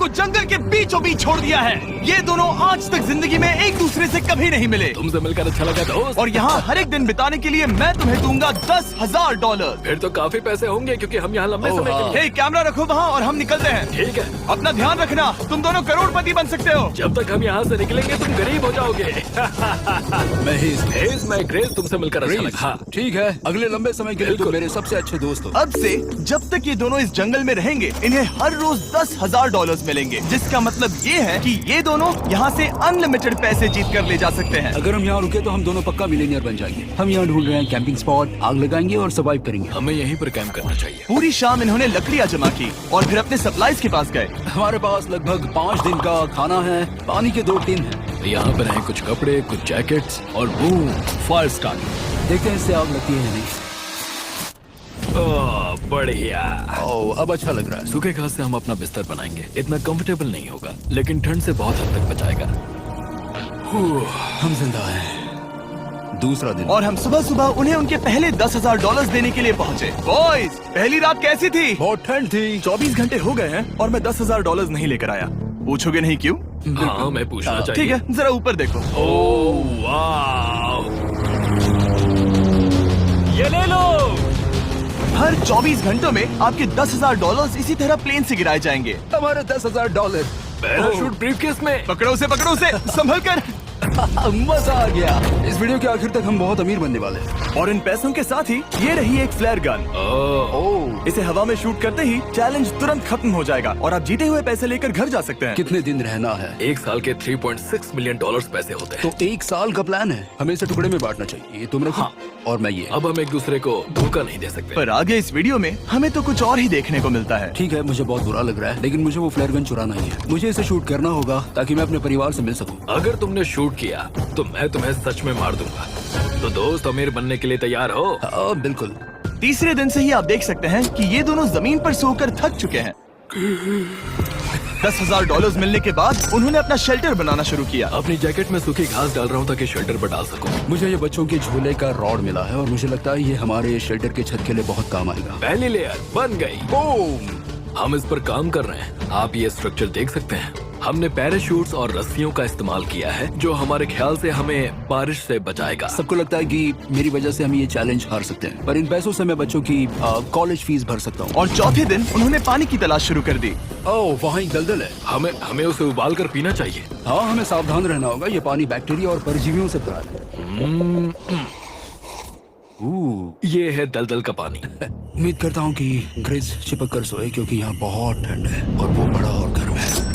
आपको जंगल के बीचों बीच छोड़ दिया है। ये दोनों आज तक जिंदगी में एक दूसरे से कभी नहीं मिले। तुमसे मिलकर अच्छा लगा दोस्त। और यहाँ हर एक दिन बिताने के लिए मैं तुम्हें दूंगा $10,000। फिर तो काफी पैसे होंगे क्योंकि हम यहाँ लंबे समय के लिए। हे, कैमरा रखो वहाँ और हम निकलते हैं। ठीक है, अपना ध्यान रखना, तुम दोनों करोड़पति बन सकते हो। जब तक हम यहाँ से निकलेंगे तुम गरीब हो जाओगे। मैं ग्रेस, तुमसे मिलकर अच्छा लगा। हाँ। ठीक है, अगले लंबे समय के लिए तुम मेरे सबसे अच्छे दोस्त हो। अब से जब तक ये दोनों इस जंगल में रहेंगे इन्हें हर रोज $10,000 मिलेंगे, जिसका मतलब ये है कि ये दोनों यहाँ से अनलिमिटेड पैसे जीत कर ले जा सकते हैं। अगर हम यहाँ रुके तो हम दोनों पक्का मिलीनियर बन जाएंगे। हम यहाँ ढूंढ रहे हैं कैंपिंग स्पॉट, आग लगाएंगे और सर्वाइव करेंगे। हमें यहीं पर कैंप करना चाहिए। पूरी शाम इन्होंने लकड़ियाँ जमा की और फिर अपने सप्लाईज के पास गए। हमारे पास लगभग 5 दिन का खाना है, पानी के 2 टिन हैं। यहाँ पर हैं कुछ कपड़े, कुछ जैकेट्स और बूम, फायर स्टार्ट। देखते हैं इससे आग लगती है या नहीं। ओह, बढ़िया। ओह, अब अच्छा लग रहा है। सूखे घास से हम अपना बिस्तर बनाएंगे। इतना कंफर्टेबल नहीं होगा लेकिन ठंड से बहुत हद तक बचाएगा। हम जिंदा हैं। दूसरा दिन और हम सुबह सुबह उन्हें उनके पहले $10,000 देने के लिए पहुँचे। बॉयज, पहली रात कैसी थी? बहुत ठंड थी। 24 घंटे हो गए हैं और मैं $10,000 नहीं लेकर आया। पूछोगे नहीं क्यों? हाँ, मैं पूछना चाहिए। ठीक है, जरा ऊपर देखो। ओह वाह, ये ले लो। हर 24 घंटों में आपके $10,000 इसी तरह प्लेन से गिराए जाएंगे। हमारे $10,000। पैराशूट ब्रीफकेस में। पकड़ो उसे संभल कर। मजा आ गया। इस वीडियो के आखिर तक हम बहुत अमीर बनने वाले हैं। और इन पैसों के साथ ही ये रही एक फ्लेयर गन। ओह, इसे हवा में शूट करते ही चैलेंज तुरंत खत्म हो जाएगा और आप जीते हुए पैसे लेकर घर जा सकते हैं। कितने दिन रहना है? 1 साल के $3.6 मिलियन पैसे होते हैं। तो 1 साल का प्लान है। हमें इसे टुकड़े में बांटना चाहिए। तुम रखो। हाँ। और मैं ये। अब हम एक दूसरे को धोखा नहीं दे सकते। पर आगे इस वीडियो में हमें तो कुछ और ही देखने को मिलता है। ठीक है, मुझे बहुत बुरा लग रहा है लेकिन मुझे वो फ्लेयर गन चुराना ही है। मुझे इसे शूट करना होगा ताकि मैं अपने परिवार से मिल सकूं। अगर तुमने शूट किया तो मैं तुम्हें सच में मार दूंगा। तो दोस्त, अमीर बनने के लिए तैयार हो? हाँ, बिल्कुल। तीसरे दिन से ही आप देख सकते हैं कि ये दोनों जमीन पर सोकर थक चुके हैं। $10,000 मिलने के बाद उन्होंने अपना शेल्टर बनाना शुरू किया। अपनी जैकेट में सूखी घास डाल रहा हूँ ताकि शेल्टर पर डाल सकूं। मुझे ये बच्चों के झूले का रॉड मिला है और मुझे लगता है ये हमारे शेल्टर के छत के लिए बहुत काम आएगा। पहली लेयर बन गई। बूम! हम इस पर काम कर रहे हैं। आप ये स्ट्रक्चर देख सकते हैं। हमने पैराशूट्स और रस्सियों का इस्तेमाल किया है जो हमारे ख्याल से हमें बारिश से बचाएगा। सबको लगता है कि मेरी वजह से हम ये चैलेंज हार सकते हैं, पर इन पैसों से मैं बच्चों की कॉलेज फीस भर सकता हूँ। और चौथे दिन उन्होंने पानी की तलाश शुरू कर दी। ओह, वहाँ एक दलदल है। हमें उसे उबाल कर पीना चाहिए। हाँ, हमें सावधान रहना होगा। ये पानी बैक्टीरिया और परजीवियों से भरा है। ये है दलदल का पानी। उम्मीद करता हूँ कि ग्रिज चिपक कर सोए क्योंकि यहाँ बहुत ठंड है और वो बड़ा और गर्म है।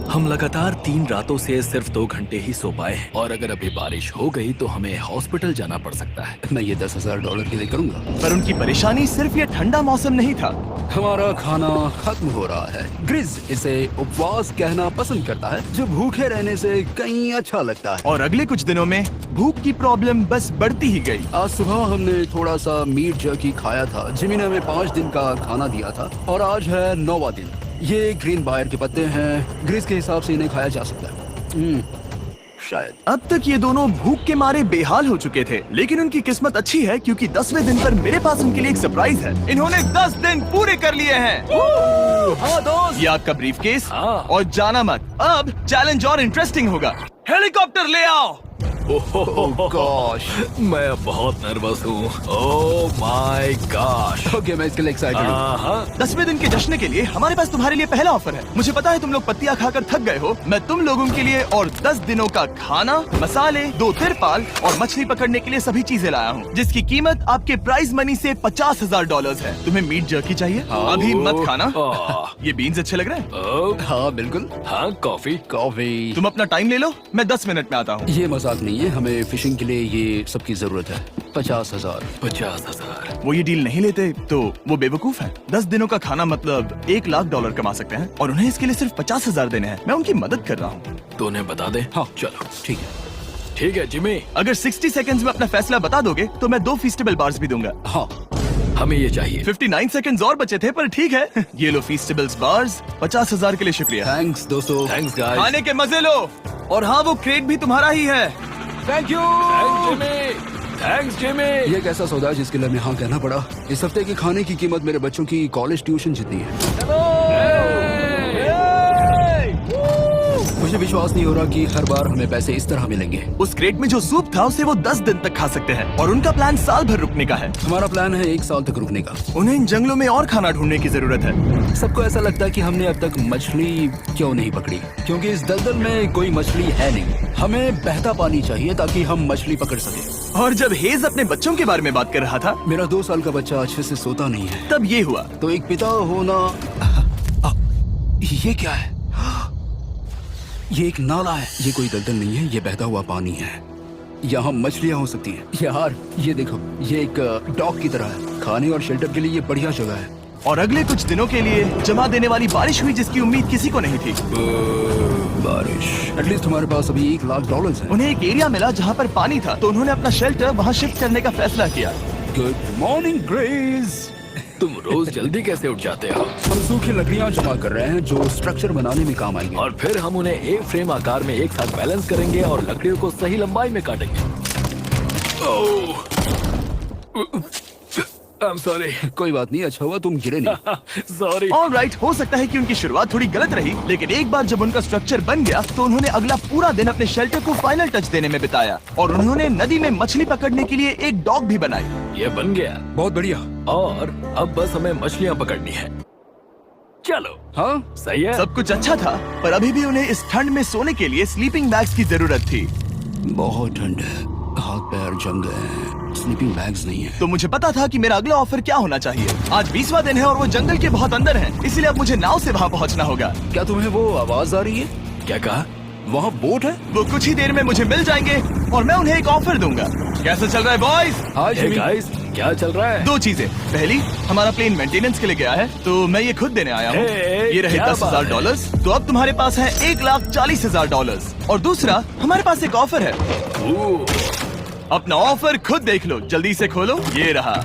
हम लगातार 3 रातों से सिर्फ 2 घंटे ही सो पाए हैं और अगर अभी बारिश हो गई तो हमें हॉस्पिटल जाना पड़ सकता है। मैं ये $10,000 के लिए करूँगा। पर उनकी परेशानी सिर्फ ये ठंडा मौसम नहीं था। हमारा खाना खत्म हो रहा है। ग्रिज इसे उपवास कहना पसंद करता है, जो भूखे रहने से कहीं अच्छा लगता है। और अगले कुछ दिनों में भूख की प्रॉब्लम बस बढ़ती ही गई। आज सुबह हमने थोड़ा सा मीट जर्की खाया था। जिमी ने हमें 5 दिन का खाना दिया था और आज है 9वां दिन। ये ग्रीन बायर के पत्ते हैं। ग्रिज के हिसाब से इन्हें खाया जा सकता है। शायद। अब तक ये दोनों भूख के मारे बेहाल हो चुके थे, लेकिन उनकी किस्मत अच्छी है क्योंकि 10वें दिन पर मेरे पास उनके लिए एक सरप्राइज है। इन्होंने 10 दिन पूरे कर लिए हैं। हाँ दोस्त, ये आपका ब्रीफकेस। हाँ। और जाना मत, अब चैलेंज और इंटरेस्टिंग होगा। हेलीकॉप्टर ले आओ। गॉश, मैं बहुत नर्वस हूँ। Oh my gosh. ओके, मैं इसके लिए एक्साइटेड हूँ। 10वें दिन के जश्न के लिए हमारे पास तुम्हारे लिए पहला ऑफर है। मुझे पता है तुम लोग पत्तियां खाकर थक गए हो। मैं तुम लोगों के लिए और 10 दिनों का खाना, मसाले, 2 तिरपाल और मछली पकड़ने के लिए सभी चीजें लाया हूँ, जिसकी कीमत आपके प्राइज मनी से $50,000 है। तुम्हें मीट जर्की चाहिए? अभी मत खाना। ये बीन्स अच्छे लग रहे हैं। हाँ बिल्कुल। हाँ, कॉफी। तुम अपना टाइम ले लो, मैं 10 मिनट में आता हूँ। ये मजाक नहीं है, हमें फिशिंग के लिए ये सबकी जरूरत है। 50,000। 50,000। वो ये डील नहीं लेते तो वो बेवकूफ है। 10 दिनों का खाना मतलब $1,00,000 कमा सकते हैं और उन्हें इसके लिए सिर्फ 50,000 देने हैं। मैं उनकी मदद कर रहा हूँ। तो उन्हें बता दे। हाँ चलो ठीक है। ठीक है जिमी, अगर 60 सेकंड्स में अपना फैसला बता दोगे तो मैं 2 फीस्टेबल बार्स भी दूंगा। हाँ हमें ये चाहिए। 59 सेकंड्स और बचे थे पर ठीक है। ये लो फीस्टेबल्स बार्स। 50,000 के लिए शुक्रिया। थैंक्स दोस्तों। Thanks guys. खाने के मजे लो। और हाँ, वो क्रेट भी तुम्हारा ही है। Thank you. Thanks Jimmy. ये एक ऐसा सौदा है जिसके लिए हमें हाँ कहना पड़ा। इस हफ्ते के खाने की कीमत मेरे बच्चों की कॉलेज ट्यूशन जितनी है। मुझे विश्वास नहीं हो रहा कि हर बार हमें पैसे इस तरह मिलेंगे। उस क्रेट में जो सूप था उसे वो 10 दिन तक खा सकते हैं और उनका प्लान साल भर रुकने का है। हमारा प्लान है 1 साल तक रुकने का। उन्हें इन जंगलों में और खाना ढूंढने की जरूरत है। सबको ऐसा लगता है कि हमने अब तक मछली क्यों नहीं पकड़ी, क्योंकि इस दलदल में कोई मछली है नहीं। हमें बहता पानी चाहिए ताकि हम मछली पकड़ सके। और जब हेज अपने बच्चों के बारे में बात कर रहा था, मेरा 2 साल का बच्चा अच्छे से सोता नहीं है। तब ये हुआ। तो एक पिता होना। ये क्या है? ये एक नाला है। ये कोई दलदल नहीं है, ये बहता हुआ पानी है। यहाँ मछलियाँ हो सकती हैं। यार ये देखो, ये एक डॉक की तरह है। खाने और शेल्टर के लिए ये बढ़िया जगह है। और अगले कुछ दिनों के लिए जमा देने वाली बारिश हुई जिसकी उम्मीद किसी को नहीं थी। बारिश। एटलीस्ट हमारे पास अभी $1,00,000 है। उन्हें एक एरिया मिला जहाँ पर पानी था, तो उन्होंने अपना शेल्टर वहाँ शिफ्ट करने का फैसला किया। Good morning grace. तुम रोज जल्दी कैसे उठ जाते हो? हम सूखी लकड़ियाँ जमा कर रहे हैं जो स्ट्रक्चर बनाने में काम आएंगे। और फिर हम उन्हें एक फ्रेम आकार में एक साथ बैलेंस करेंगे और लकड़ियों को सही लंबाई में काटेंगे। I'm sorry. कोई बात नहीं, अच्छा हुआ तुम गिरे नहीं। Sorry. ऑलराइट, हो सकता है कि उनकी शुरुआत थोड़ी गलत रही, लेकिन एक बार जब उनका स्ट्रक्चर बन गया तो उन्होंने अगला पूरा दिन अपने शेल्टर को फाइनल टच देने में बिताया। और उन्होंने नदी में मछली पकड़ने के लिए एक डॉग भी बनाई। ये बन गया बहुत बढ़िया। और अब बस हमें मछलियाँ पकड़नी है। चलो। हाँ सही है। सब कुछ अच्छा था, पर अभी भी उन्हें इस ठंड में सोने के लिए स्लीपिंग बैग्स की जरूरत थी। बहुत ठंड है, हाथ पैर जम गए हैं, स्लीपिंग बैग्स नहीं है। तो मुझे पता था कि मेरा अगला ऑफर क्या होना चाहिए। आज 20वां दिन है और वो जंगल के बहुत अंदर है, इसलिए अब मुझे नाव से वहाँ पहुँचना होगा। क्या तुम्हें वो आवाज आ रही है? क्या कहा? वहाँ बोट है? वो कुछ ही देर में मुझे मिल जाएंगे और मैं उन्हें एक ऑफर दूंगा। कैसा चल रहा है बॉयज? हाय Hey जिमी। guys, क्या चल रहा है? 2 चीजें। पहली, हमारा प्लेन मेंटेनेंस के लिए गया है, तो मैं ये खुद देने आया हूँ। Hey, ये रहे क्या $10,000, तो अब तुम्हारे पास है $1,40,000। और दूसरा, हमारे पास एक ऑफर है। अपना ऑफर खुद देख लो, जल्दी से खोलो। ये रहा।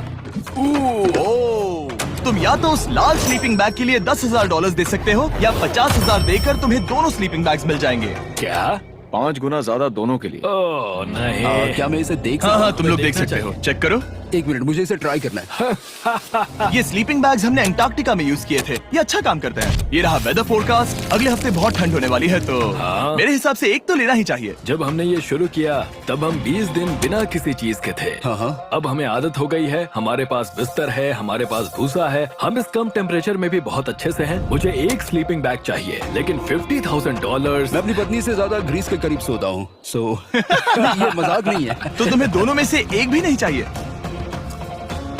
तुम या तो उस लाल स्लीपिंग बैग के लिए $10,000 दे सकते हो, या 50,000 देकर तुम्हें दोनों स्लीपिंग बैग्स मिल जाएंगे। क्या? 5 गुना ज्यादा दोनों के लिए। ओह नहीं। क्या मैं इसे देख हाँ सकता हाँ, हूँ? तुम लोग देख देखना सकते हो। चाहिए। चेक करो। एक मिनट, मुझे इसे ट्राई करना है। ये स्लीपिंग बैग्स हमने अंटार्कटिका में यूज किए थे। ये अच्छा काम करते हैं। ये रहा वेदर फोरकास्ट। अगले हफ्ते बहुत ठंड होने वाली है, तो हाँ। मेरे हिसाब से एक तो लेना ही चाहिए। जब हमने ये शुरू किया तब हम 20 दिन बिना किसी चीज के थे। हाँ। अब हमें आदत हो गई है। हमारे पास बिस्तर है, हमारे पास भूसा है, हम इस कम टेम्परेचर में भी बहुत अच्छे से हैं। मुझे एक स्लीपिंग बैग चाहिए, लेकिन $50,000। मैं अपनी पत्नी से ज्यादा ग्रीस के करीब सोता हूँ, सो ये मजाक नहीं है। तो तुम्हें दोनों में से एक भी नहीं चाहिए?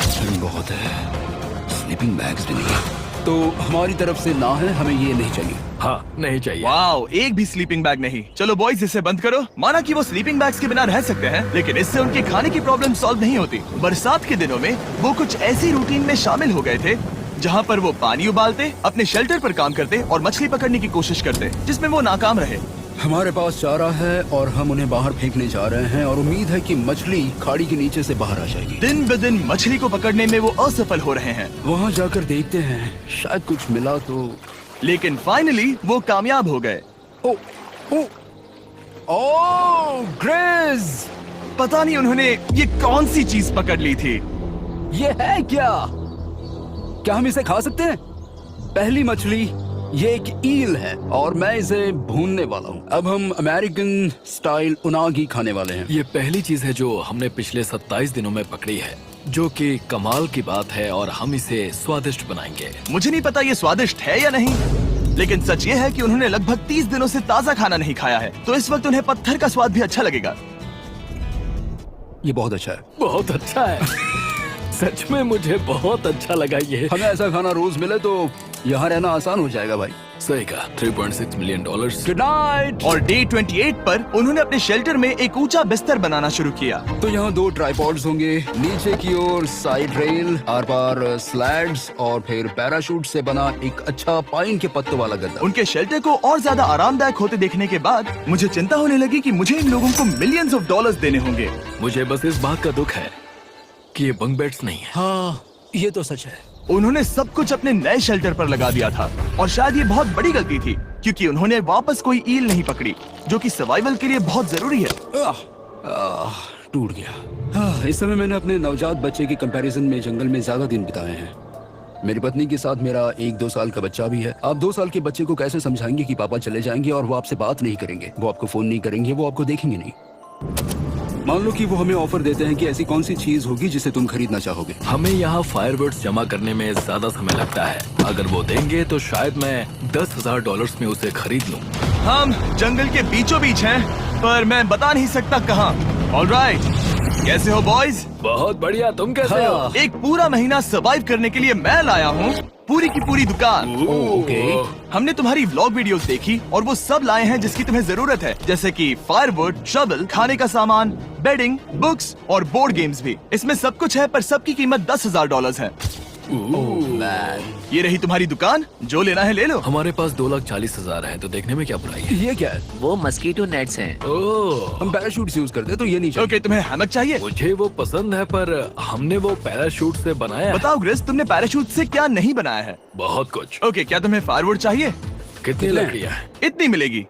ठंड बहुत है, स्लीपिंग बैग्स भी नहीं। तो हमारी तरफ से ना है, हमें ये नहीं चाहिए। हाँ, नहीं चाहिए। वाओ, एक भी स्लीपिंग बैग नहीं। चलो बॉयज, इसे बंद करो। माना कि वो स्लीपिंग बैग्स के बिना रह सकते हैं, लेकिन इससे उनके खाने की प्रॉब्लम सॉल्व नहीं होती। बरसात के दिनों में वो कुछ ऐसी रूटीन में शामिल हो गए थे जहाँ पर वो पानी उबालते, अपने शेल्टर पर काम करते और मछली पकड़ने की कोशिश करते, जिसमें वो नाकाम रहे। हमारे पास चारा है और हम उन्हें बाहर फेंकने जा रहे हैं और उम्मीद है कि मछली खाड़ी के नीचे से बाहर आ जाएगी। दिन ब दिन मछली को पकड़ने में वो असफल हो रहे हैं, वहाँ जाकर देखते हैं, शायद कुछ मिला तो। लेकिन फाइनली वो कामयाब हो गए। ओ, ओ, ओ, ग्रेस! पता नहीं उन्होंने ये कौन सी चीज पकड़ ली थी। ये है क्या? क्या हम इसे खा सकते हैं? पहली मछली, ये एक ईल है और मैं इसे भूनने वाला हूँ। अब हम अमेरिकन स्टाइल उनागी खाने वाले हैं। ये पहली चीज है जो हमने पिछले 27 दिनों में पकड़ी है, जो कि कमाल की बात है, और हम इसे स्वादिष्ट बनाएंगे। मुझे नहीं पता ये स्वादिष्ट है या नहीं, लेकिन सच ये है कि उन्होंने लगभग 30 दिनों से ताज़ा खाना नहीं खाया है, तो इस वक्त उन्हें पत्थर का स्वाद भी अच्छा लगेगा। ये बहुत अच्छा है। बहुत अच्छा है। सच में मुझे बहुत अच्छा लगा ये। हमें ऐसा खाना रोज मिले तो यहाँ रहना आसान हो जाएगा भाई। सही कहा। $3.6 मिलियन। Good night. और डे 28 पर उन्होंने अपने शेल्टर में एक ऊंचा बिस्तर बनाना शुरू किया। तो यहाँ 2 ट्राइपॉड्स होंगे, नीचे की ओर side rail, are par slides और फिर पैराशूट से बना एक अच्छा पाइन के पत्तों वाला गद्दा। उनके शेल्टर को और ज्यादा आरामदायक होते देखने के बाद मुझे चिंता होने लगी कि मुझे इन लोगों को मिलियंस ऑफ डॉलर्स देने होंगे। मुझे बस इस बात का दुख है कि ये बंक बेड्स नहीं है। हाँ, ये तो सच है। उन्होंने सब कुछ अपने नए शेल्टर पर लगा दिया था, और शायद ये बहुत बड़ी गलती थी, क्योंकि उन्होंने वापस कोई ईल नहीं पकड़ी, जो कि सर्वाइवल के लिए बहुत जरूरी है। टूट गया। इस समय मैंने अपने नवजात बच्चे के कंपैरिजन में जंगल में ज्यादा दिन बिताए हैं। मेरी पत्नी के साथ मेरा 1-2 साल का बच्चा भी है। आप 2 साल के बच्चे को कैसे समझाएंगे कि पापा चले जाएंगे और वो आपसे बात नहीं करेंगे, वो आपको फोन नहीं करेंगे, वो आपको देखेंगे नहीं। मान लो कि वो हमें ऑफर देते हैं कि ऐसी कौन सी चीज होगी जिसे तुम खरीदना चाहोगे। हमें यहाँ फायरवर्ड्स जमा करने में ज्यादा समय लगता है। अगर वो देंगे तो शायद मैं $10,000 में उसे खरीद लूँ। हम जंगल के बीचों बीच हैं, पर मैं बता नहीं सकता कहाँ। ऑलराइट, कैसे हो बॉयज? बहुत बढ़िया, तुम कैसे हो? हाँ। एक पूरा महीना सर्वाइव करने के लिए मैं लाया हूँ पूरी की पूरी दुकान। ओके। हमने तुम्हारी व्लॉग वीडियोस देखी और वो सब लाए हैं जिसकी तुम्हें जरूरत है, जैसे कि फायरवुड, शवल, खाने का सामान, बेडिंग, बुक्स और बोर्ड गेम्स भी। इसमें सब कुछ है, पर सबकी कीमत $10,000 है। ये रही तुम्हारी दुकान, जो लेना है ले लो। हमारे पास 2,40,000 है, तो देखने में क्या बुराई है? ये क्या है? वो मस्कीटो नेट्स हैं। ओह, हम पैराशूट यूज करते हैं तो ये नहीं चाहिए। ओके, तुम्हें हैमक चाहिए? मुझे वो पसंद है, पर हमने वो पैराशूट से बनाया है। बताओ ग्रिस, तुमने पैराशूट से क्या नहीं बनाया है? बहुत कुछ। ओके, क्या तुम्हें फायरवुड चाहिए? कितनी लकड़ियाँ हैं? इतनी मिलेगी।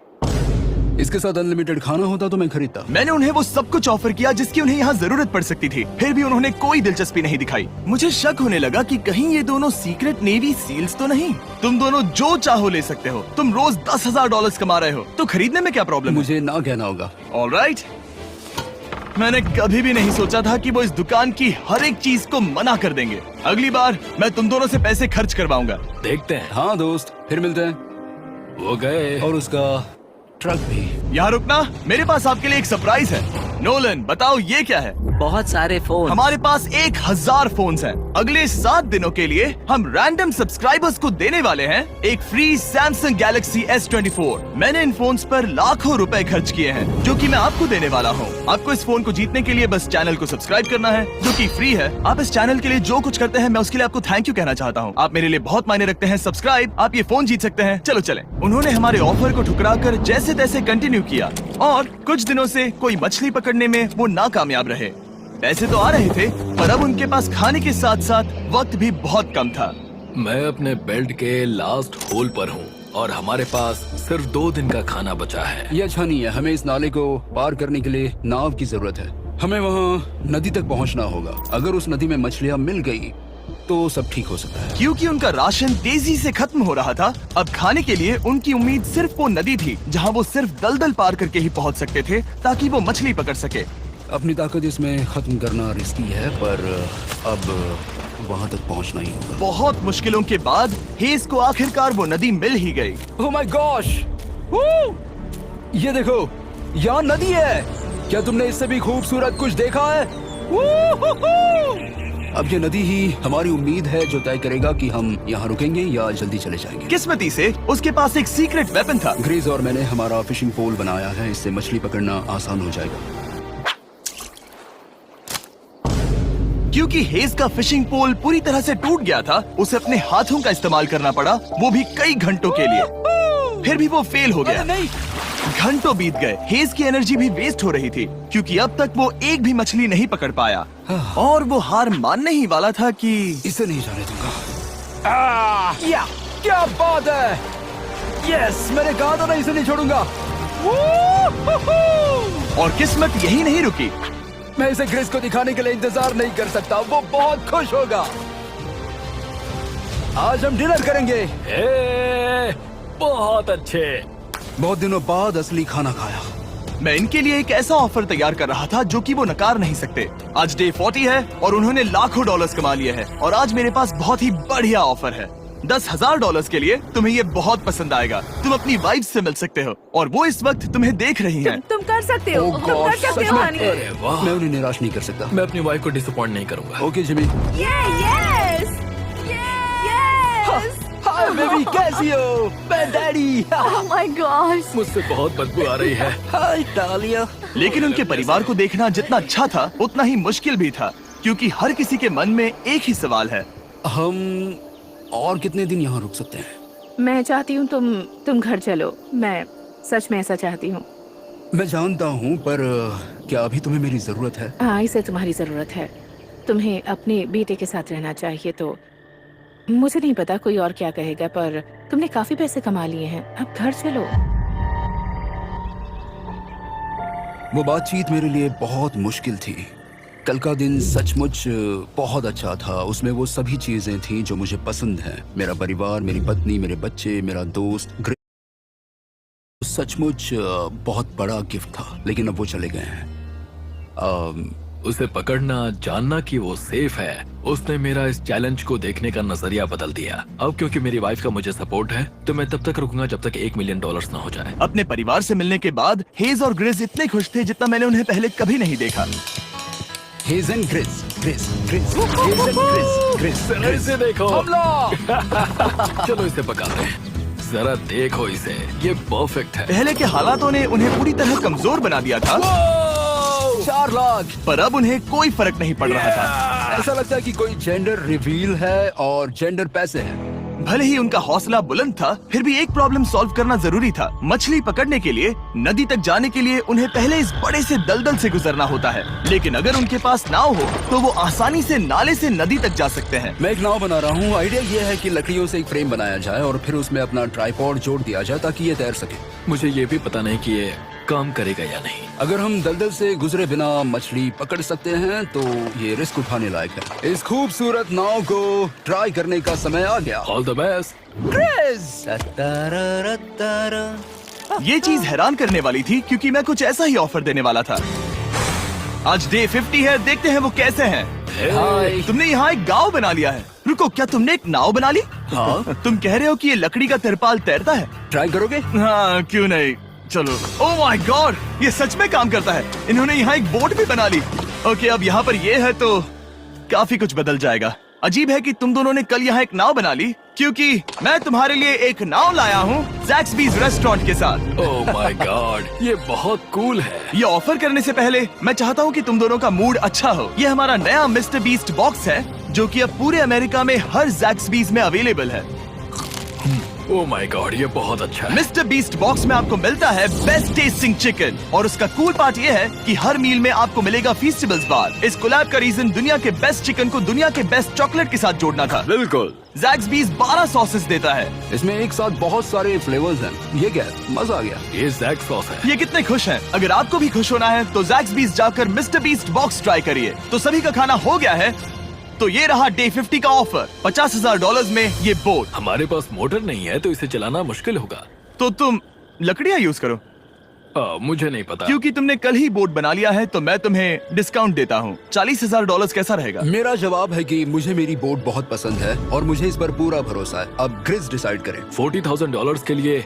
इसके साथ अनलिमिटेड खाना होता तो मैं खरीदता। मैंने उन्हें वो सब कुछ ऑफर किया जिसकी उन्हें यहाँ जरूरत पड़ सकती थी, फिर भी उन्होंने कोई दिलचस्पी नहीं दिखाई। मुझे शक होने लगा कि कहीं ये दोनों सीक्रेट नेवी सील्स तो नहीं। तुम दोनों जो चाहो ले सकते हो। तुम रोज $10,000 कमा रहे हो, तो खरीदने में क्या प्रॉब्लम है? मुझे ना कहना होगा। ऑलराइट, मैंने कभी भी नहीं सोचा था कि वो इस दुकान की हर एक चीज को मना कर देंगे। अगली बार मैं तुम दोनों से पैसे खर्च करवाऊंगा। देखते हैं। हाँ दोस्त, फिर मिलते हैं। वो गए। और उसका ट्रक भी। यहाँ रुकना, मेरे पास आपके लिए एक सरप्राइज है। नोलन, बताओ ये क्या है? बहुत सारे फोन। हमारे पास 1,000 फोन्स हैं। अगले 7 दिनों के लिए हम रैंडम सब्सक्राइबर्स को देने वाले हैं एक फ्री Samsung Galaxy S24। मैंने इन फोन्स पर लाखों रुपए खर्च किए हैं, जो कि मैं आपको देने वाला हूँ। आपको इस फोन को जीतने के लिए बस चैनल को सब्सक्राइब करना है, जो कि फ्री है। आप इस चैनल के लिए जो कुछ करते हैं, मैं उसके लिए आपको थैंक यू कहना चाहता हूँ। आप मेरे लिए बहुत मायने रखते हैं। सब्सक्राइब, आप ये फोन जीत सकते हैं। चलो चले। उन्होंने हमारे ऑफर को ठुकरा कर जैसे तैसे कंटिन्यू किया और कुछ दिनों से कोई मछली पकड़ने में वो नाकामयाब रहे। पैसे तो आ रहे थे, पर अब उनके पास खाने के साथ साथ वक्त भी बहुत कम था। मैं अपने बेल्ट के लास्ट होल पर हूँ और हमारे पास सिर्फ 2 दिन का खाना बचा है। ये अच्छा नहीं है। हमें इस नाले को पार करने के लिए नाव की जरूरत है। हमें वहाँ नदी तक पहुँचना होगा। अगर उस नदी में मछलियाँ मिल गई तो सब ठीक हो सकता है। क्योंकि उनका राशन तेजी से खत्म हो रहा था, अब खाने के लिए उनकी उम्मीद सिर्फ वो नदी थी, जहाँ वो सिर्फ दलदल पार करके ही पहुँच सकते थे, ताकि वो मछली पकड़ सके। अपनी ताकत इसमें खत्म करना रिस्की है, पर अब वहाँ तक पहुँचना ही होगा। बहुत मुश्किलों के बाद हेस को आखिरकार वो नदी मिल ही गई। Oh my gosh! ये देखो, यहाँ नदी है। क्या तुमने इससे भी खूबसूरत कुछ देखा है? अब ये नदी ही हमारी उम्मीद है, जो तय करेगा कि हम यहाँ रुकेंगे या जल्दी चले जाएंगे। किस्मती से उसके पास एक सीक्रेट वेपन था। ग्रीज और मैंने हमारा फिशिंग पोल बनाया है, इससे मछली पकड़ना आसान हो जाएगा। क्योंकि हेज का फिशिंग पोल पूरी तरह से टूट गया था, उसे अपने हाथों का इस्तेमाल करना पड़ा, वो भी कई घंटों के लिए। फिर भी वो फेल हो गया। नहीं, घंटों बीत गए। हेज की एनर्जी भी वेस्ट हो रही थी, क्योंकि अब तक वो एक भी मछली नहीं पकड़ पाया और वो हार मानने ही वाला था कि इसे नहीं जाने दूंगा। या क्या बात है! यस, मैंने कहा था ना, इसे नहीं छोड़ूंगा। और किस्मत यही नहीं रुकी। मैं इसे ग्रेस को दिखाने के लिए इंतजार नहीं कर सकता। वो बहुत खुश होगा। आज हम डिनर करेंगे। बहुत अच्छे। बहुत दिनों बाद असली खाना खाया। मैं इनके लिए एक ऐसा ऑफर तैयार कर रहा था जो कि वो नकार नहीं सकते। आज डे 40 है और उन्होंने लाखों डॉलर्स कमा लिए हैं, और आज मेरे पास बहुत ही बढ़िया ऑफर है। $10,000 के लिए तुम्हें ये बहुत पसंद आएगा। तुम अपनी वाइफ से मिल सकते हो और वो इस वक्त तुम्हें देख रही हैं। तुम कर सकते हो। Oh तुम कर God, सकते सच हो में? हनी। अरे वाह, मैं उन्हें निराश नहीं कर सकता। मैं अपनी वाइफ को डिसअपॉइंट नहीं करूंगा। Okay Jimmy. Yes hi baby, कैसी हो? मैं डैडी। Oh my God. मुझसे बहुत बदबू आ रही है। हाय डालिया। लेकिन उनके परिवार को देखना जितना अच्छा था, उतना ही मुश्किल भी था, क्योंकि हर किसी के मन में एक ही सवाल है। हम और कितने दिन यहाँ रुक सकते हैं? मैं चाहती हूँ तुम घर चलो। मैं सच में ऐसा चाहती हूँ। मैं जानता हूँ, पर क्या अभी तुम्हें मेरी जरूरत है? हाँ, इसे तुम्हारी जरूरत है। तुम्हें अपने बेटे के साथ रहना चाहिए। तो मुझे नहीं पता कोई और क्या कहेगा, पर तुमने काफी पैसे कमा लिए हैं, अब घर चलो। वो बातचीत मेरे लिए बहुत मुश्किल थी। कल का दिन सचमुच बहुत अच्छा था। उसमें वो सभी चीजें थी जो मुझे पसंद हैं। मेरा परिवार, मेरी पत्नी, मेरे बच्चे, मेरा दोस्त। सचमुच बहुत बड़ा गिफ्ट था, लेकिन अब वो चले गए हैं। उसे पकड़ना, जानना कि वो सेफ है, उसने मेरा इस चैलेंज को देखने का नजरिया बदल दिया। अब क्योंकि मेरी वाइफ का मुझे सपोर्ट है, तो मैं तब तक रुकूंगा जब तक $1 मिलियन ना हो जाए। अपने परिवार से मिलने के बाद हेज और ग्रिज इतने खुश थे जितना मैंने उन्हें पहले कभी नहीं देखा। हेज एंड ग्रिज, ग्रिज, ग्रिज, हेज एंड ग्रिज, ग्रिज, जरा ग्रिज। इसे देखो। हमला! चलो इसे पकाते हैं। जरा देखो इसे, ये परफेक्ट है। पहले के हालातों ने उन्हें पूरी तरह कमजोर बना दिया था, 4 लाख। पर अब उन्हें कोई फर्क नहीं पड़ रहा था। ऐसा लगता है कि कोई जेंडर रिवील है और जेंडर पैसे हैं। भले ही उनका हौसला बुलंद था, फिर भी एक प्रॉब्लम सॉल्व करना जरूरी था। मछली पकड़ने के लिए नदी तक जाने के लिए उन्हें पहले इस बड़े से दलदल से गुजरना होता है, लेकिन अगर उनके पास नाव हो तो वो आसानी से नाले से नदी तक जा सकते हैं। मैं एक नाव बना रहा हूँ। आइडिया ये है कि लकड़ियों से एक फ्रेम बनाया जाए और फिर उसमें अपना ट्राइपॉड जोड़ दिया जाए ताकि ये तैर सके। मुझे ये भी पता नहीं कि ये काम करेगा या नहीं। अगर हम दलदल से गुजरे बिना मछली पकड़ सकते हैं तो ये रिस्क उठाने लायक है। इस खूबसूरत नाव को ट्राई करने का समय आ गया। All the best. ये चीज हैरान करने वाली थी क्योंकि मैं कुछ ऐसा ही ऑफर देने वाला था। आज डे 50 है, देखते हैं वो कैसे हैं। हाय। तुमने यहाँ एक गांव बना लिया है। रुको, क्या तुमने एक नाव बना ली? हाँ। तुम कह रहे हो कि ये लकड़ी का तिरपाल तैरता है? ट्राई करोगे? हाँ, क्यों नहीं, चलो। ओह माय गॉड, ये सच में काम करता है। इन्होंने यहाँ एक बोट भी बना ली। ओके, अब यहाँ पर ये है तो काफी कुछ बदल जाएगा। अजीब है कि तुम दोनों ने कल यहाँ एक नाव बना ली, क्योंकि मैं तुम्हारे लिए एक नाव लाया हूँ ज़ैक्सबीज़ रेस्टोरेंट के साथ। ओह माय गॉड, ये बहुत कूल है। ये ऑफर करने से पहले मैं चाहता हूँ कि तुम दोनों का मूड अच्छा हो। ये हमारा नया मिस्टर बीस्ट बॉक्स है, जो कि अब पूरे अमेरिका में हर ज़ैक्सबीज़ में अवेलेबल है। ओह माय गॉड, ये बहुत अच्छा है। मिस्टर बीस्ट बॉक्स में आपको मिलता है बेस्ट टेस्टिंग चिकन, और उसका कूल पार्ट ये है कि हर मील में आपको मिलेगा फीस्टेबल्स बार। इस कोलैब का रीजन दुनिया के बेस्ट चिकन को दुनिया के बेस्ट चॉकलेट के साथ जोड़ना था। बिल्कुल। ज़ैक्सबीज़ 12 सॉसेस देता है। इसमें एक साथ बहुत सारे फ्लेवर्स हैं। ये क्या है? मजा आ गया। ये जैक सॉस है। ये कितने खुश हैं। अगर आपको भी खुश होना है तो ज़ैक्सबीज़ जाकर मिस्टर बीस्ट बॉक्स ट्राई करिए। तो सभी का खाना हो गया है, तो ये रहा डे 50 का ऑफर। $50,000 में ये बोट। हमारे पास मोटर नहीं है तो इसे चलाना मुश्किल होगा। तो तुम लकड़ियाँ यूज करो। मुझे नहीं पता। क्योंकि तुमने कल ही बोट बना लिया है तो मैं तुम्हें डिस्काउंट देता हूँ। $40,000 कैसा रहेगा? मेरा जवाब है कि मुझे मेरी बोट बहुत पसंद है और मुझे इस पर पूरा भरोसा है। अब ग्रिज डिसाइड करें। $40,000 के लिए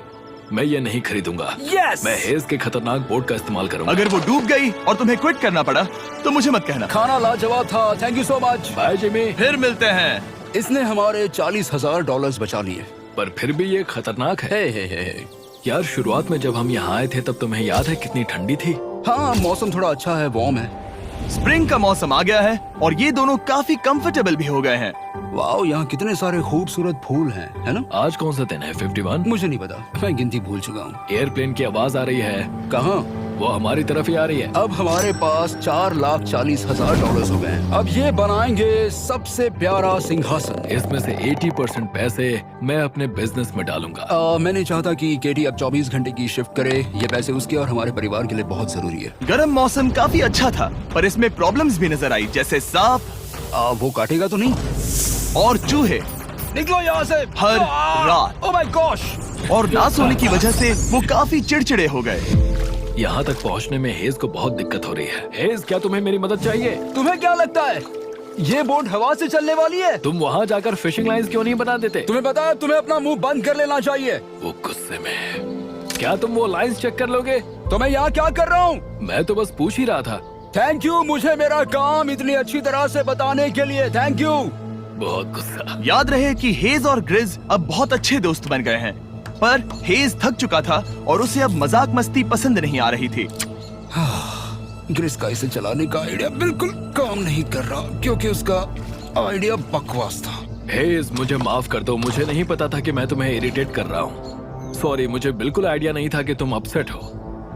मैं ये नहीं खरीदूंगा। Yes! मैं हेज के खतरनाक बोट का इस्तेमाल करूंगा। अगर वो डूब गई और तुम्हें क्विट करना पड़ा तो मुझे मत कहना। खाना लाजवाब था। Thank you so much. Bye Jimmy. फिर मिलते हैं। इसने हमारे $40,000 बचा लिए। पर फिर भी ये खतरनाक है। हे। यार, शुरुआत में जब हम यहाँ आए थे तब तुम्हें याद है कितनी ठंडी थी? हाँ, मौसम थोड़ा अच्छा है, वार्म है। स्प्रिंग का मौसम आ गया है और ये दोनों काफी कंफर्टेबल भी हो गए हैं। वाओ, यहाँ कितने सारे खूबसूरत फूल हैं, है ना? आज कौन सा दिन है? 51? मुझे नहीं पता, मैं गिनती भूल चुका हूँ। एयरप्लेन की आवाज आ रही है। कहाँ? वो हमारी तरफ ही आ रही है। अब हमारे पास $4,40,000 हो गए हैं। अब ये बनाएंगे सबसे प्यारा सिंहासन। इसमें से 80% पैसे मैं अपने बिजनेस में डालूंगा। मैं नहीं चाहता कि केटी अब 24 घंटे की शिफ्ट करे। ये पैसे उसके और हमारे परिवार के लिए बहुत जरूरी है। गर्म मौसम काफी अच्छा था, पर इसमें प्रॉब्लम्स भी नजर आई, जैसे सांप वो काटेगा तो नहीं? और चूहे निकलो यहाँ से हर रात। Oh my gosh. और ना सोने की वजह से वो काफी चिड़चिड़े हो गए। यहाँ तक पहुँचने में हेज को बहुत दिक्कत हो रही है। हेज, क्या तुम्हें मेरी मदद चाहिए? तुम्हें क्या लगता है ये बोट हवा से चलने वाली है? तुम वहाँ जाकर फिशिंग लाइंस क्यों नहीं बना देते? तुम्हें पता है तुम्हें अपना मुंह बंद कर लेना चाहिए। वो गुस्से में है। क्या तुम वो लाइंस चेक कर लोगे? तो मैं यहाँ क्या कर रहा हूँ? मैं तो बस पूछ ही रहा था। थैंक यू मुझे मेरा काम इतनी अच्छी तरह से बताने के लिए। Thank you. बहुत गुस्सा। याद रहे कि हेज और ग्रिज अब बहुत अच्छे दोस्त बन गए हैं, पर हेज थक चुका था और उसे अब मजाक मस्ती पसंद नहीं आ रही थी। ग्रिज का इसे चलाने का आइडिया बिल्कुल काम नहीं कर रहा क्योंकि उसका आइडिया बकवास था। हेज, मुझे माफ कर दो। मुझे नहीं पता था कि मैं तुम्हें इरिटेट कर रहा हूँ। सॉरी, मुझे बिल्कुल आइडिया नहीं था कि तुम अपसेट हो।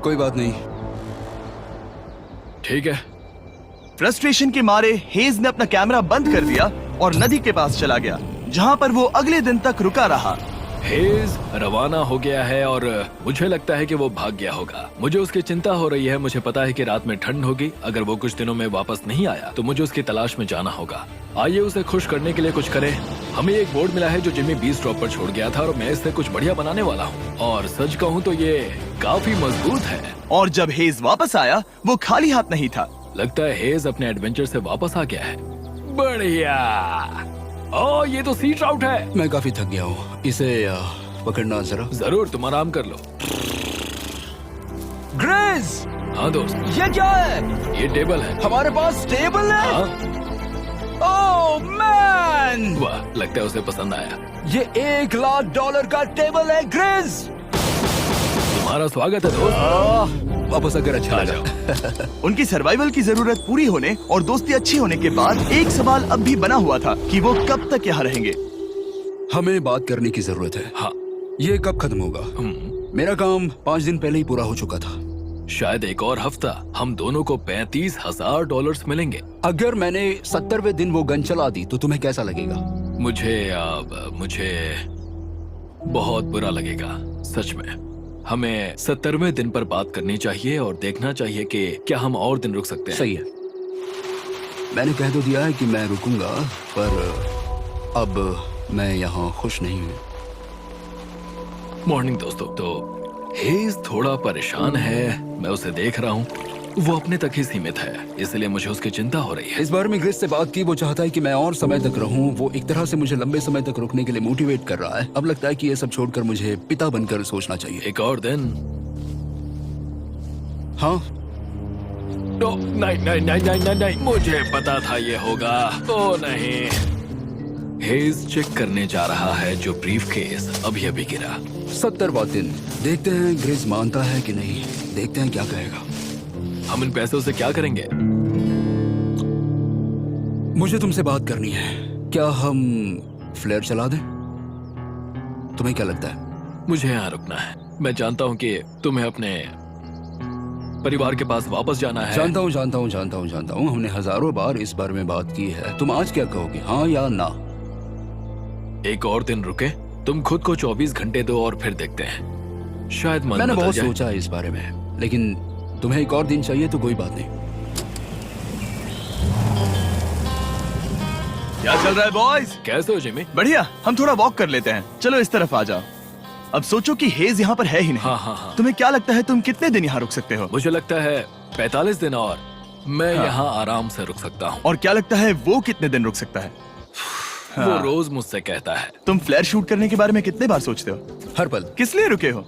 कोई बात नहीं। ठीक है। फ्रस्ट्रेशन के मारे हेज ने अपना कैमरा बंद कर दिया और नदी के पास चला गया, जहाँ पर वो अगले दिन तक रुका रहा। हेज रवाना हो गया है और मुझे लगता है कि वो भाग गया होगा। मुझे उसकी चिंता हो रही है। मुझे पता है कि रात में ठंड होगी। अगर वो कुछ दिनों में वापस नहीं आया तो मुझे उसकी तलाश में जाना होगा। आइए उसे खुश करने के लिए कुछ करें। हमें एक बोर्ड मिला है जो जिम्मी बीच ड्रॉप पर छोड़ गया था और मैं इससे कुछ बढ़िया बनाने वाला हूँ। और सच कहूँ तो ये काफी मजबूत है। और जब हेज वापस आया वो खाली हाथ नहीं था। लगता है हेज अपने एडवेंचर से वापस आ गया है। बढ़िया। ओ, ये तो सी ट्राउट है। मैं काफी थक गया हूँ, इसे पकड़ना जरा। जरूर, तुम आराम कर लो। ग्रिज, हाँ दोस्त, ये क्या है? ये टेबल है। हमारे पास टेबल है? हाँ, ओह मैन, वाह, लगता है उसे पसंद आया। ये $1,00,000 का टेबल है ग्रिज। तुम्हारा स्वागत है दोस्त। वापस अगर अच्छा आ लगा। उनकी सर्वाइवल की जरूरत पूरी होने और दोस्ती अच्छी होने के बाद एक सवाल अब भी बना हुआ था कि वो कब तक यहाँ रहेंगे। हमें बात करने की जरूरत है। हाँ, ये कब खत्म होगा? मेरा काम 5 दिन पहले ही पूरा हो चुका था। शायद एक और हफ्ता। हम दोनों को $35,000 मिलेंगे। अगर मैंने 70वें दिन वो गन चला दी तो तुम्हें कैसा लगेगा? मुझे बहुत बुरा लगेगा, सच में। हमें 70वें दिन पर बात करनी चाहिए और देखना चाहिए कि क्या हम और दिन रुक सकते हैं। सही है, मैंने कह तो दिया है कि मैं रुकूंगा, पर अब मैं यहाँ खुश नहीं हूँ। मॉर्निंग दोस्तों। तो हेज थोड़ा परेशान है, मैं उसे देख रहा हूँ। वो अपने तक ही सीमित है, इसलिए मुझे उसकी चिंता हो रही है। इस बार में ग्रिस से बात की, वो चाहता है कि मैं और समय तक रहूं। वो एक तरह से मुझे लंबे समय तक रुकने के लिए मोटिवेट कर रहा है। अब लगता है कि ये सब छोड़कर मुझे पिता बनकर सोचना चाहिए। एक और दिन। हाँ, नहीं नहीं नहीं नहीं नहीं नहीं, मुझे पता था ये होगा। ओ नहीं। हेज चेक करने जा रहा है जो ब्रीफकेस अभी अभी गिरा। 70वां दिन। देखते हैं ग्रिस मानता है कि नहीं। देखते हैं क्या कहेगा। हम इन पैसों से क्या करेंगे? मुझे तुमसे बात करनी है। क्या हम फ्लेयर चला दें? तुम्हें क्या लगता है? मुझे यहाँ रुकना है। मैं जानता हूँ कि तुम्हें अपने परिवार के पास वापस जाना है। जानता हूँ। हमने हजारों बार इस बारे में बात की है। तुम आज क्या कहोगे, हाँ या ना? एक और दिन रुके। तुम खुद को 24 घंटे दो और फिर देखते हैं। शायद मन मैंने बदल बहुत जाए। सोचा है इस बारे में, लेकिन तुम्हें एक और दिन चाहिए तो कोई बात नहीं। क्या चल रहा है बॉयज? कैसे हो जिमी? बढ़िया। हम थोड़ा वॉक कर लेते हैं। चलो इस तरफ आ जाओ। अब सोचो कि हेज यहाँ पर है ही नहीं। हाँ। तुम्हें क्या लगता है तुम कितने दिन यहाँ रुक सकते हो? मुझे लगता है 45 दिन और मैं हाँ। यहाँ आराम से रुक सकता हूँ। और क्या लगता है वो कितने दिन रुक सकता है? वो रोज मुझसे कहता है। तुम फ्लेयर शूट करने के बारे में कितने बार सोचते हो? हर पल। किस लिए रुके हो?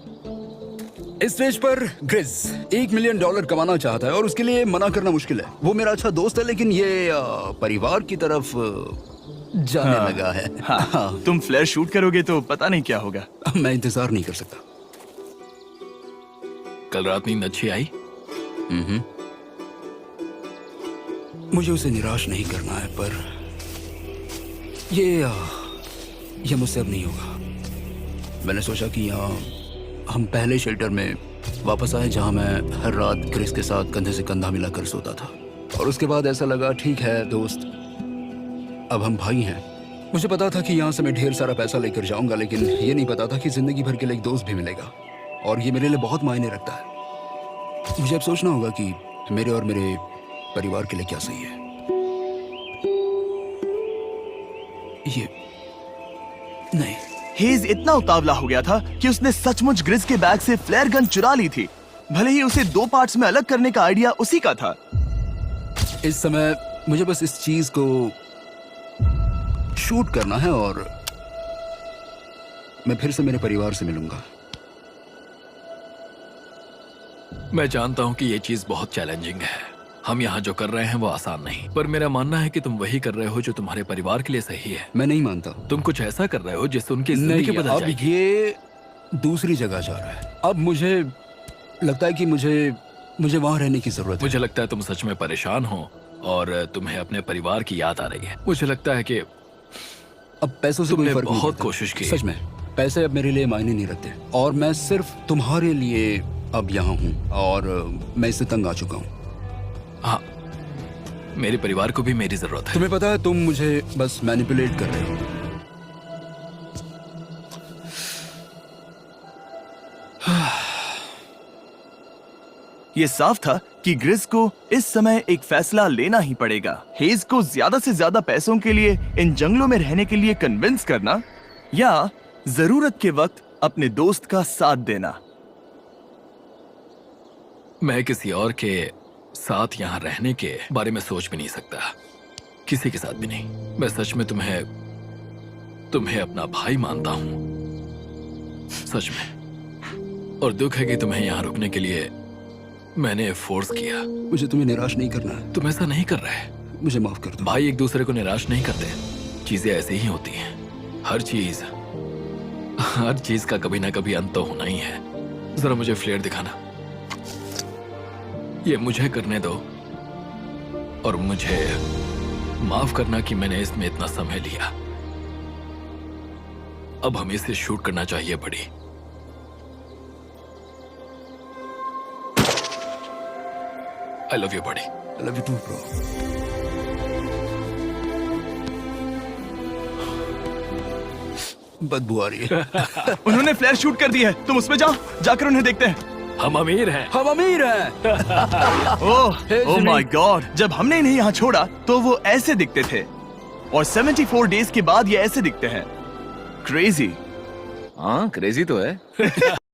इस स्टेज पर ग्रिज $1 मिलियन कमाना चाहता है और उसके लिए मना करना मुश्किल है। वो मेरा अच्छा दोस्त है, लेकिन ये परिवार की तरफ जाने लगा है। हाँ। तुम फ्लेयर शूट करोगे तो पता नहीं क्या होगा। मैं इंतजार नहीं कर सकता। कल रात नींद अच्छी आई? मुझे उसे निराश नहीं करना है, पर ये मुझसे अब नहीं होगा। मैंने सोचा कि यहाँ हम पहले शेल्टर में वापस आए जहाँ मैं हर रात ग्रिस के साथ कंधे से कंधा मिलाकर सोता था। और उसके बाद ऐसा लगा, ठीक है दोस्त, अब हम भाई हैं। मुझे पता था कि यहाँ से मैं ढेर सारा पैसा लेकर जाऊंगा, लेकिन ये नहीं पता था कि जिंदगी भर के लिए एक दोस्त भी मिलेगा। और ये मेरे लिए बहुत मायने रखता है। मुझे अब सोचना होगा कि मेरे और मेरे परिवार के लिए क्या सही है। ये नहीं। हेज इतना उतावला हो गया था कि उसने सचमुच ग्रिज के बैग से फ्लेयर गन चुरा ली थी, भले ही उसे 2 पार्ट्स में अलग करने का आइडिया उसी का था। इस समय मुझे बस इस चीज को शूट करना है और मैं फिर से मेरे परिवार से मिलूंगा। मैं जानता हूँ कि ये चीज बहुत चैलेंजिंग है। हम यहाँ जो कर रहे हैं वो आसान नहीं, पर मेरा मानना है कि तुम वही कर रहे हो जो तुम्हारे परिवार के लिए सही है। मैं नहीं मानता। तुम कुछ ऐसा कर रहे हो जिससे उनकी जिंदगी बदल अब जाएगी। ये दूसरी जगह जा रहा है। अब मुझे लगता है कि मुझे वहां रहने की जरूरत है। मुझे लगता है तुम सच में परेशान हो और तुम्हें अपने परिवार की याद आ रही है। मुझे लगता है कि अब पैसों से कोई तुमने फर्क नहीं बहुत पड़ता। कोशिश की। सच में पैसे अब मेरे लिए मायने नहीं रखते और मैं सिर्फ तुम्हारे लिए अब यहाँ हूँ और मैं इससे तंग आ चुका हूँ। हाँ, मेरे परिवार को भी मेरी जरूरत है। तुम्हें पता है, तुम मुझे बस मैनिपुलेट कर रहे हो। ये साफ था कि ग्रिस को इस समय एक फैसला लेना ही पड़ेगा। हेज को ज्यादा से ज्यादा पैसों के लिए इन जंगलों में रहने के लिए कन्विंस करना या जरूरत के वक्त अपने दोस्त का साथ देना। मैं किसी और के साथ यहाँ रहने के बारे में सोच भी नहीं सकता, किसी के साथ भी नहीं। मैं सच में तुम्हें अपना भाई मानता हूँ, सच में। और दुख है कि तुम्हें यहाँ रुकने के लिए मैंने फोर्स किया। मुझे तुम्हें निराश नहीं करना है। तुम ऐसा नहीं कर रहे। मुझे माफ कर दो। भाई एक दूसरे को निराश नहीं करते, चीजें ऐसे ही होती हैं। हर चीज का कभी ना कभी अंत तो होना ही है। जरा मुझे फ्लेयर दिखाना। ये मुझे करने दो और मुझे माफ करना कि मैंने इसमें इतना समय लिया। अब हमें इसे शूट करना चाहिए बड़ी। I love you, buddy. I love you too, bro. बदबू आ रही है। उन्होंने फ्लेयर शूट कर दी है, तुम उसमें जाओ, जाकर उन्हें देखते हैं। हम अमीर हैं। हम अमीर हैं। ओह माय गॉड, जब हमने इन्हें यहाँ छोड़ा तो वो ऐसे दिखते थे और 74 डेज के बाद ये ऐसे दिखते हैं। क्रेजी। हाँ क्रेजी तो है।